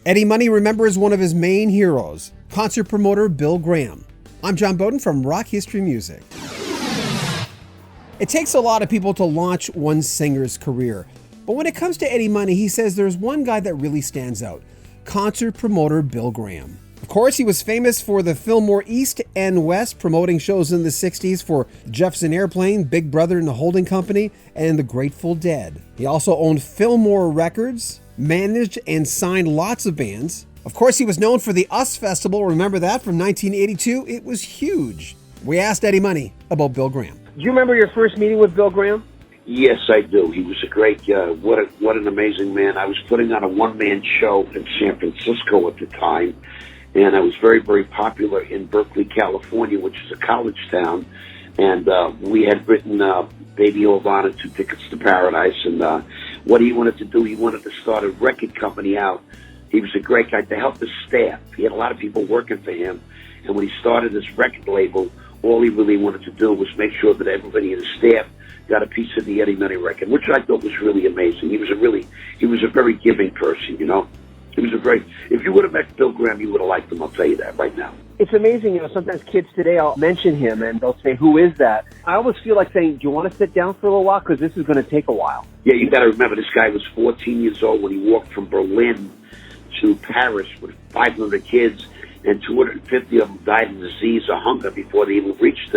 Eddie Money remembers one of his main heroes, concert promoter Bill Graham. I'm John Beaudin from Rock History Music. It takes a lot of people to launch one singer's career, but when it comes to Eddie Money, he says there's one guy that really stands out, concert promoter Bill Graham. Of course, he was famous for the Fillmore East and West, promoting shows in the 60s for Jefferson Airplane, Big Brother and the Holding Company, and the Grateful Dead. He also owned Fillmore Records, managed and signed lots of bands. Of course, he was known for the US Festival. Remember that from 1982? It was huge. We asked Eddie Money about Bill Graham. Do you remember your first meeting with Bill Graham? Yes, I do. He was a great, what an amazing man. I was putting on a one-man show in San Francisco at the time, and I was very, very popular in Berkeley, California, which is a college town. And we had written Baby Ovana, 2 Tickets to Paradise, and what he wanted to do, he wanted to start a record company out. He was a great guy to help his staff. He had a lot of people working for him, and when he started this record label, all he really wanted to do was make sure that everybody in his staff got a piece of the Eddie Money record, which I thought was really amazing. He was a very giving person, you know. If you would have met Bill Graham, you would have liked him, I'll tell you that right now. It's amazing, sometimes kids today, I'll mention him and they'll say, who is that? I always feel like saying, do you want to sit down for a little while? Because this is going to take a while. Yeah, you got to remember, this guy was 14 years old when he walked from Berlin to Paris with 500 kids, and 250 of them died of disease or hunger before they even reached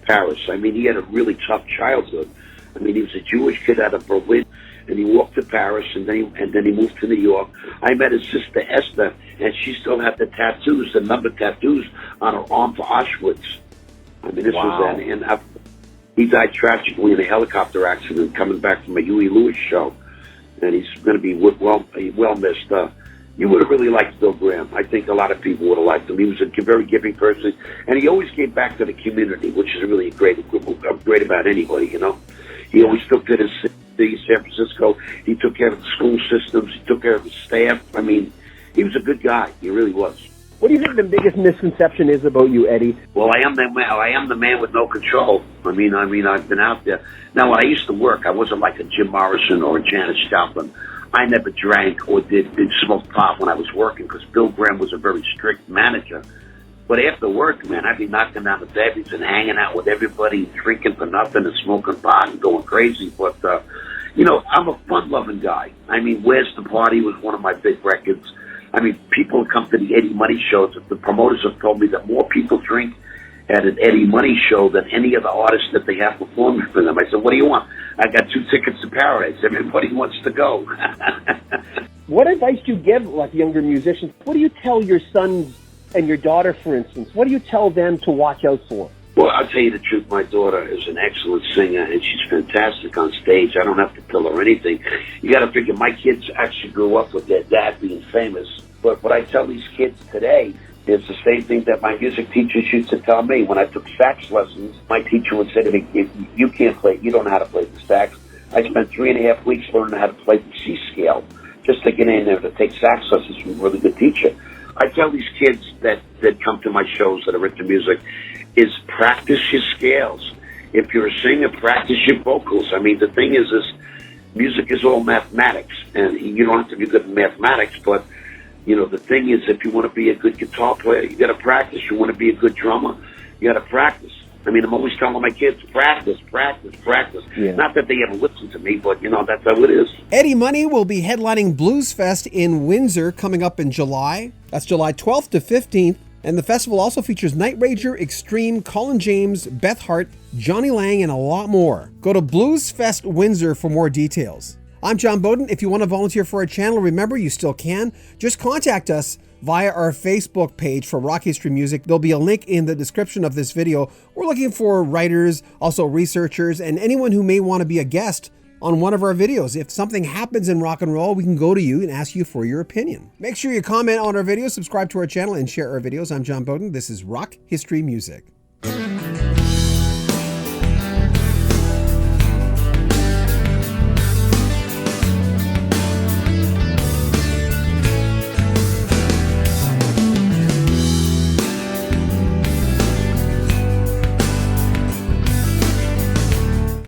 Paris. I mean, he had a really tough childhood. I mean, he was a Jewish kid out of Berlin, and he walked to Paris, and then he moved to New York. I met his sister Esther, and she still had the tattoos, the number tattoos on her arm for Auschwitz. I mean, this was then. And he died tragically in a helicopter accident coming back from a Huey Lewis show, and he's going to be well missed. You would have really liked Bill Graham. I think a lot of people would have liked him. He was a very giving person, and he always gave back to the community, which is really great about anybody, you know. He always took care of the city, San Francisco. He took care of the school systems. He took care of the staff. I mean, he was a good guy. He really was. What do you think the biggest misconception is about you, Eddie? Well, I am the man with no control. I mean, I've been out there. Now, when I used to work, I wasn't like a Jim Morrison or a Janis Joplin. I never drank or did smoke pot when I was working because Bill Graham was a very strict manager. But after work, man, I'd be knocking down the Debbie's and hanging out with everybody, drinking for nothing and smoking pot and going crazy. But, I'm a fun-loving guy. I mean, Where's the Party was one of my big records. I mean, people come to the Eddie Money shows. The promoters have told me that more people drink at an Eddie Money show than any other artist that they have performing for them. I said, what do you want? I got 2 tickets to Paradise. Everybody wants to go. What advice do you give, like, younger musicians? What do you tell your sons and your daughter, for instance? What do you tell them to watch out for? Well, I'll tell you the truth. My daughter is an excellent singer, and she's fantastic on stage. I don't have to tell her anything. You got to figure my kids actually grew up with their dad being famous. But what I tell these kids today is the same thing that my music teachers used to tell me. When I took sax lessons, my teacher would say to me, if you can't play, you don't know how to play the sax. I spent 3.5 weeks learning how to play the C scale just to get in there to take sax lessons from a really good teacher. I tell these kids that come to my shows that are into music is practice your scales. If you're a singer, practice your vocals. I mean, the thing is music is all mathematics, and you don't have to be good in mathematics, but the thing is, if you want to be a good guitar player, you got to practice. You want to be a good drummer, you got to practice. I mean, I'm always telling my kids, practice. Yeah. Not that they ever listen to me, but, that's how it is. Eddie Money will be headlining Blues Fest in Windsor coming up in July. That's July 12th to 15th. And the festival also features Night Ranger, Extreme, Colin James, Beth Hart, Johnny Lang, and a lot more. Go to Blues Fest Windsor for more details. I'm John Beaudin. If you want to volunteer for our channel, remember, you still can. Just contact us via our Facebook page for Rock History Music. There'll be a link in the description of this video. We're looking for writers, also researchers, and anyone who may want to be a guest on one of our videos. If something happens in rock and roll, we can go to you and ask you for your opinion. Make sure you comment on our videos, subscribe to our channel, and share our videos. I'm John Beaudin. This is Rock History Music.